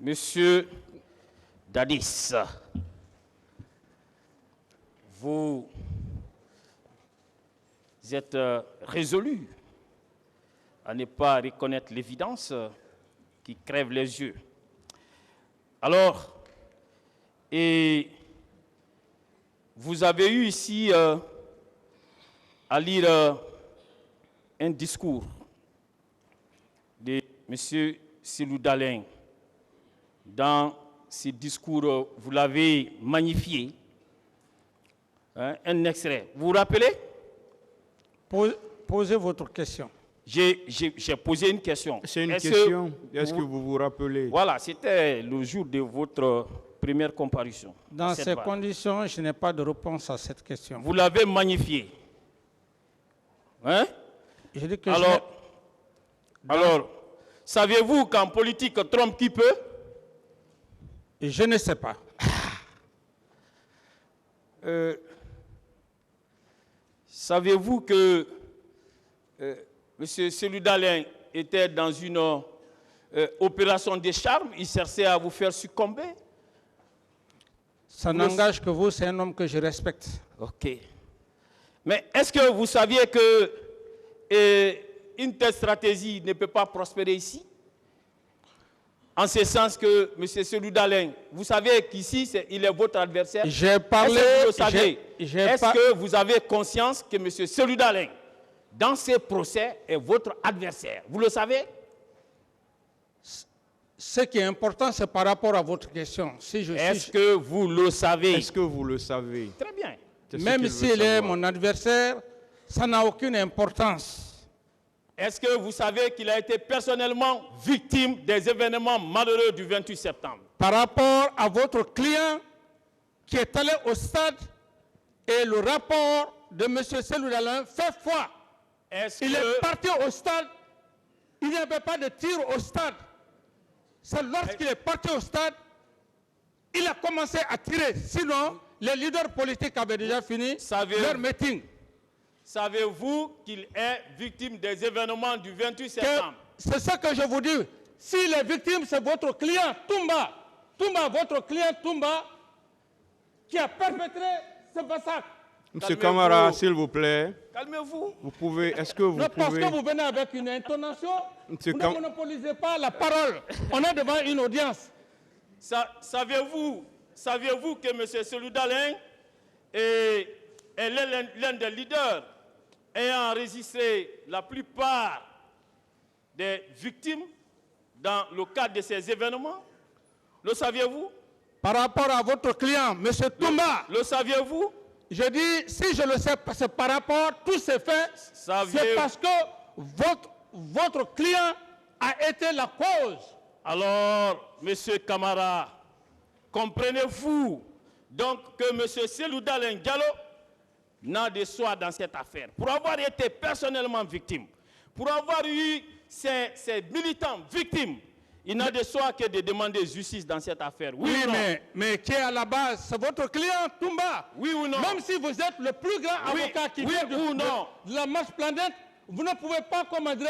Monsieur Dadis, vous êtes résolu à ne pas reconnaître l'évidence qui crève les yeux. Alors, et vous avez eu ici à lire un discours de M. Cellou Dalein. Dans ce discours, vous l'avez magnifié. Un extrait. Vous vous rappelez? Posez votre question. J'ai posé une question. C'est une question. Est-ce que vous vous rappelez? Voilà, c'était le jour de votre première comparution. Dans ces conditions, je n'ai pas de réponse à cette question. Vous l'avez magnifié. Hein? Je dis que alors, savez-vous qu'en politique, trompe qui peut? Je ne sais pas. Savez-vous que M. Cellou Dalein était dans une opération de charme? Il cherchait à vous faire succomber? Ça n'engage que vous, c'est un homme que je respecte. Ok. Mais est-ce que vous saviez que une telle stratégie ne peut pas prospérer ici? En ce sens que M. Cellou Dalein, vous savez qu'ici, il est votre adversaire. J'ai parlé. Est-ce que vous avez conscience que M. Cellou Dalein, dans ces procès, est votre adversaire? Vous le savez? Ce qui est important, c'est par rapport à votre question. Est-ce que vous le savez? Est-ce que vous le savez? Très bien. Même s'il est mon adversaire, ça n'a aucune importance. Est-ce que vous savez qu'il a été personnellement victime des événements malheureux du 28 septembre? Par rapport à votre client qui est allé au stade et le rapport de M. Cellou Dalein fait foi. Il est parti au stade, il n'y avait pas de tir au stade. C'est lorsqu'il est parti au stade, il a commencé à tirer. Sinon, les leaders politiques avaient déjà fini leur meeting. Savez-vous qu'il est victime des événements du 28 septembre? C'est ça que je vous dis. Si les victimes, c'est votre client Toumba, votre client Toumba, qui a perpétré ce massacre. Monsieur Camara, s'il vous plaît. Calmez-vous. Vous pouvez, est-ce que vous pouvez... Parce que vous venez avec une intonation, vous ne monopolisez pas la parole. On est devant une audience. Saviez-vous que M. Cellou Dalein est l'un des leaders ayant enregistré la plupart des victimes dans le cadre de ces événements? Le saviez-vous? Par rapport à votre client, M. Toumba. Le saviez-vous? Je dis, si je le sais, c'est par rapport à tous ces faits, c'est parce que votre client a été la cause. Alors, M. Camara, comprenez-vous donc que M. Cellou Dalein Diallo n'a de soi dans cette affaire? Pour avoir été personnellement victime, pour avoir eu ces militants victimes, il n'a de soi que de demander justice dans cette affaire. Oui, ou non? Mais qui est à la base? C'est votre client, Toumba. Oui ou non? Même si vous êtes le plus grand avocat qui vient de la marche planète, vous ne pouvez pas, comment dire,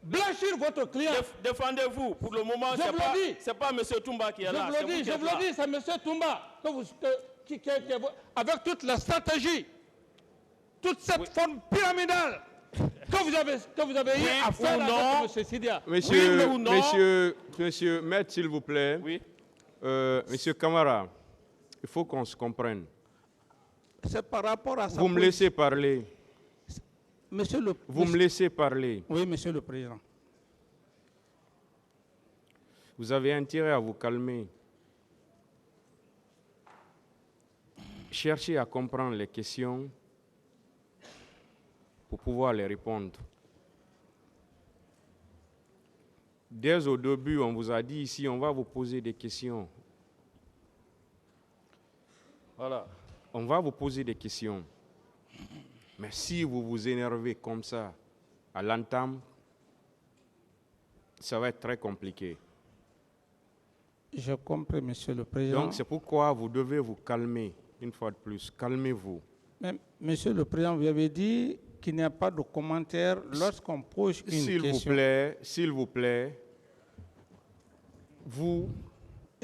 blanchir votre client. Défendez-vous. Pour le moment, ce n'est pas M. Toumba qui est là. Je vous le dis, c'est M. Toumba. Avec toute la stratégie, toute cette forme pyramidale que vous avez eu à faire avec M. Sidia. Monsieur, maître, s'il vous plaît. Oui. Monsieur Camara, il faut qu'on se comprenne. C'est par rapport à ça. Vous me laissez parler. Vous me laissez parler. Oui, Monsieur le Président. Vous avez intérêt à vous calmer. Cherchez à comprendre les questions pour pouvoir les répondre. Dès au début, on vous a dit ici, on va vous poser des questions. Voilà. On va vous poser des questions. Mais si vous vous énervez comme ça, à l'entame, ça va être très compliqué. Je comprends, Monsieur le Président. Donc c'est pourquoi vous devez vous calmer, une fois de plus. Calmez-vous. Mais, Monsieur le Président, vous avez dit qu'il n'y a pas de commentaire lorsqu'on pose une question. S'il vous plaît, vous,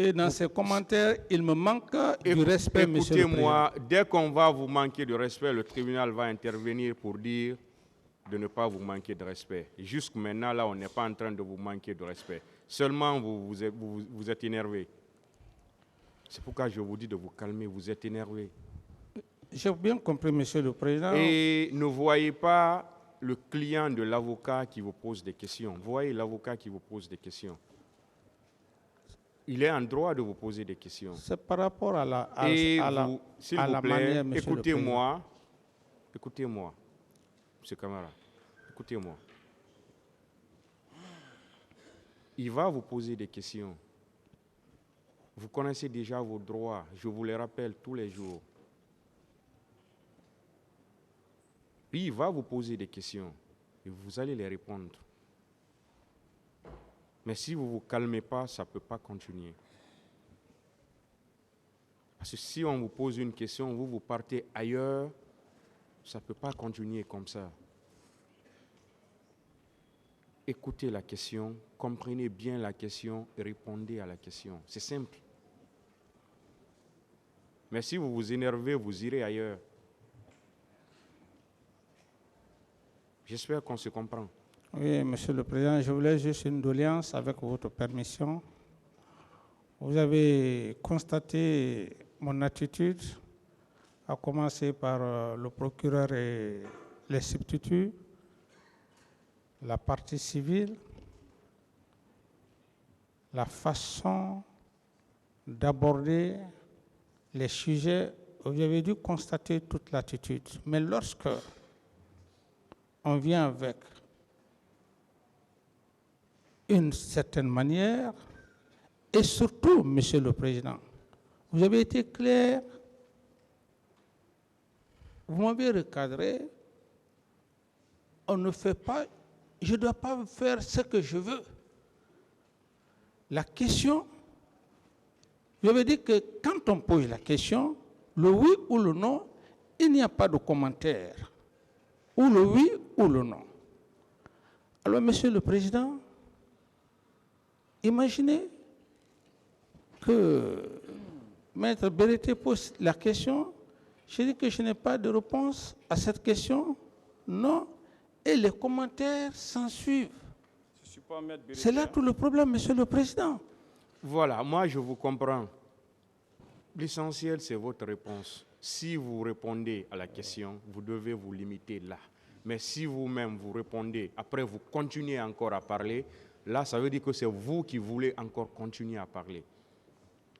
Et dans ces commentaires, il me manque du respect, monsieur le Président. Écoutez-moi, dès qu'on va vous manquer de respect, le tribunal va intervenir pour dire de ne pas vous manquer de respect. Jusque maintenant, là, on n'est pas en train de vous manquer de respect. Seulement, vous êtes énervé. C'est pourquoi je vous dis de vous calmer, vous êtes énervé. J'ai bien compris, monsieur le Président. Et ne voyez pas le client de l'avocat qui vous pose des questions. Voyez l'avocat qui vous pose des questions. Il est en droit de vous poser des questions. C'est par rapport à la, S'il vous plaît, manière, monsieur le Président. Écoutez-moi, M. Camara, écoutez-moi. Il va vous poser des questions. Vous connaissez déjà vos droits, je vous les rappelle tous les jours. Puis il va vous poser des questions et vous allez les répondre. Mais si vous ne vous calmez pas, ça ne peut pas continuer. Parce que si on vous pose une question, vous partez ailleurs, ça ne peut pas continuer comme ça. Écoutez la question, comprenez bien la question et répondez à la question. C'est simple. Mais si vous vous énervez, vous irez ailleurs. J'espère qu'on se comprend. Oui, monsieur le Président, je voulais juste une doléance avec votre permission. Vous avez constaté mon attitude, à commencer par le procureur et les substituts, la partie civile, la façon d'aborder les sujets. Vous avez dû constater toute l'attitude. Mais lorsque on vient avec une certaine manière, et surtout, monsieur le Président, vous avez été clair, vous m'avez recadré, on ne fait pas, je ne dois pas faire ce que je veux. La question, je veux dire que quand on pose la question, le oui ou le non, il n'y a pas de commentaire. Ou le oui ou le non. Alors, monsieur le Président, imaginez que Maître Berete pose la question, je dis que je n'ai pas de réponse à cette question, non, et les commentaires s'en suivent. C'est là tout le problème, monsieur le Président. Voilà, moi je vous comprends. L'essentiel, c'est votre réponse. Si vous répondez à la question, vous devez vous limiter là. Mais si vous-même vous répondez, après vous continuez encore à parler, là, ça veut dire que c'est vous qui voulez encore continuer à parler.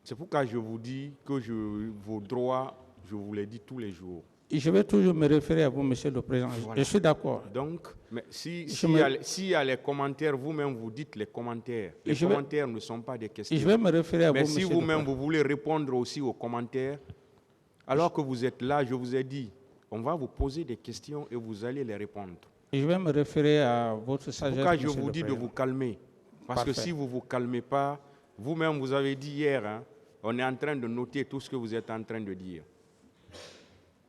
C'est pourquoi je vous dis que vos droits, je vous les dis tous les jours. Et je vais toujours me référer à vous, monsieur le Président. Voilà. Je suis d'accord. Donc, s'il y a les commentaires, vous-même vous dites les commentaires. Les commentaires ne sont pas des questions. Et je vais me référer à vous, monsieur le Président. Mais si vous-même vous voulez répondre aussi aux commentaires, alors que vous êtes là, je vous ai dit, on va vous poser des questions et vous allez les répondre. Et je vais me référer à votre sagesse. Pourquoi je vous dis de vous calmer? Parce que si vous ne vous calmez pas, vous-même vous avez dit hier, hein, on est en train de noter tout ce que vous êtes en train de dire.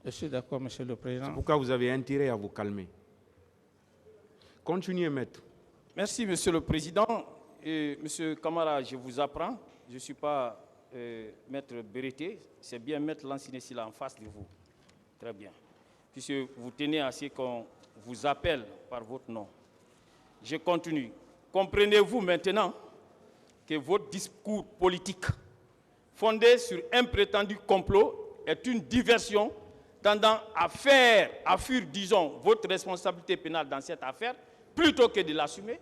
Je suis d'accord, monsieur le Président. C'est pourquoi vous avez intérêt à vous calmer. Continuez, maître. Merci, monsieur le Président. Monsieur Camara, je vous apprends. Je ne suis pas maître Berete, c'est bien maître Lancinesi là en face de vous. Très bien. Puisque vous tenez à ce qu'on vous appelle par votre nom. Je continue. Comprenez-vous maintenant que votre discours politique, fondé sur un prétendu complot, est une diversion tendant à fuir, disons, votre responsabilité pénale dans cette affaire, plutôt que de l'assumer?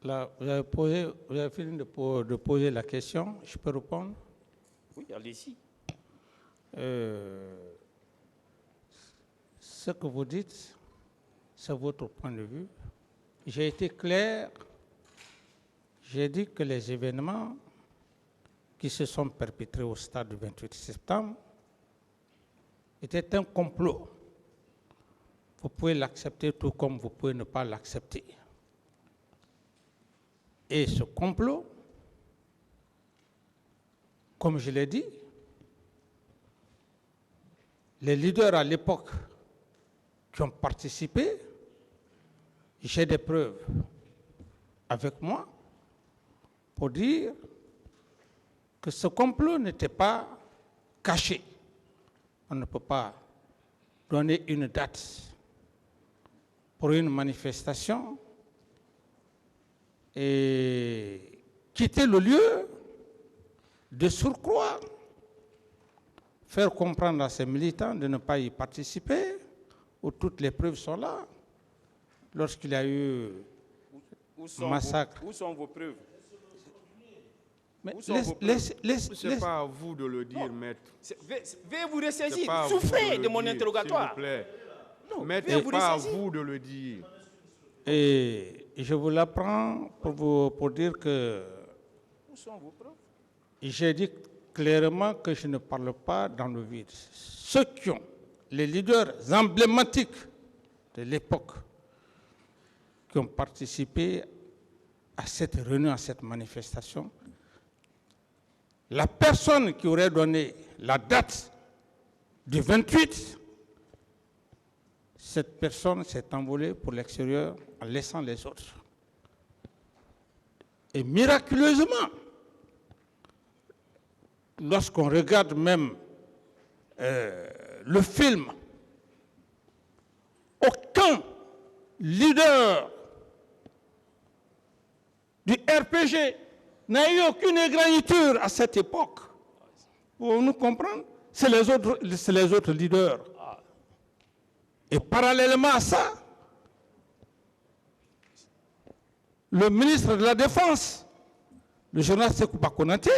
Là, vous avez fini de poser la question. Je peux répondre? Oui, allez-y. Ce que vous dites, c'est votre point de vue. J'ai été clair. J'ai dit que les événements qui se sont perpétrés au stade du 28 septembre étaient un complot. Vous pouvez l'accepter tout comme vous pouvez ne pas l'accepter. Et ce complot, comme je l'ai dit, les leaders à l'époque qui ont participé, j'ai des preuves avec moi pour dire que ce complot n'était pas caché. On ne peut pas donner une date pour une manifestation et quitter le lieu, de surcroît, faire comprendre à ces militants de ne pas y participer, où toutes les preuves sont là. Lorsqu'il y a eu massacre. Où sont vos preuves? Mais Ce n'est pas à vous de le dire, maître. Veuillez vous ressaisir. Souffrez de mon interrogatoire. S'il vous plaît. Non, maître, ce n'est pas à vous de le dire. Et je vous l'apprends pour dire que Où sont vos preuves? j'ai dit clairement que je ne parle pas dans le vide. Ceux qui ont, les leaders emblématiques de l'époque, qui ont participé à cette réunion, à cette manifestation, la personne qui aurait donné la date du 28, cette personne s'est envolée pour l'extérieur en laissant les autres. Et miraculeusement, lorsqu'on regarde même le film, aucun leader du RPG n'a eu aucune égratignure à cette époque. Vous nous comprenez? C'est les autres leaders. Et parallèlement à ça, le ministre de la Défense, le général Sekouba Konaté,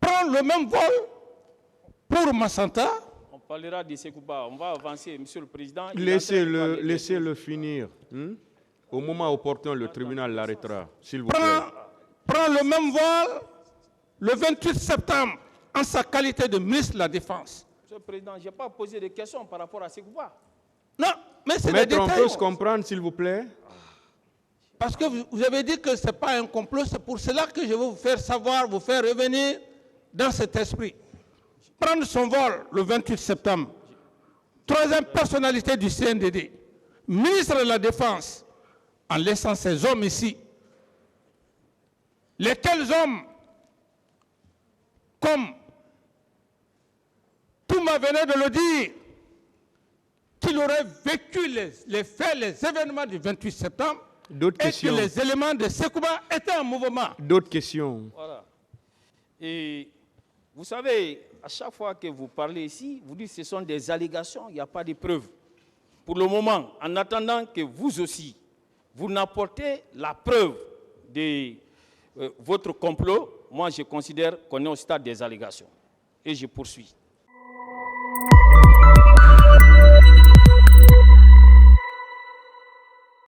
prend le même vol pour Massanta. On parlera de Sekouba. On va avancer, Monsieur le Président. Laissez-le finir. Au moment opportun, le tribunal l'arrêtera, s'il vous plaît. Prend le même vol le 28 septembre en sa qualité de ministre de la Défense. Monsieur le Président, je n'ai pas posé de questions par rapport à Sekouba. Non, mais c'est des détails. On peut se comprendre, s'il vous plaît? Parce que vous avez dit que ce n'est pas un complot, c'est pour cela que je veux vous faire savoir, vous faire revenir dans cet esprit. Prendre son vol le 28 septembre, troisième personnalité du CNDD, ministre de la Défense, en laissant ces hommes ici. Lesquels hommes, comme Touma venait de le dire, qu'il aurait vécu les faits, les événements du 28 septembre, et que les éléments de Sekouba étaient en mouvement. D'autres questions? Voilà. Et vous savez, à chaque fois que vous parlez ici, vous dites que ce sont des allégations, il n'y a pas de preuves. Pour le moment, en attendant que vous aussi, vous n'apportez la preuve de votre complot, moi je considère qu'on est au stade des allégations. Et je poursuis.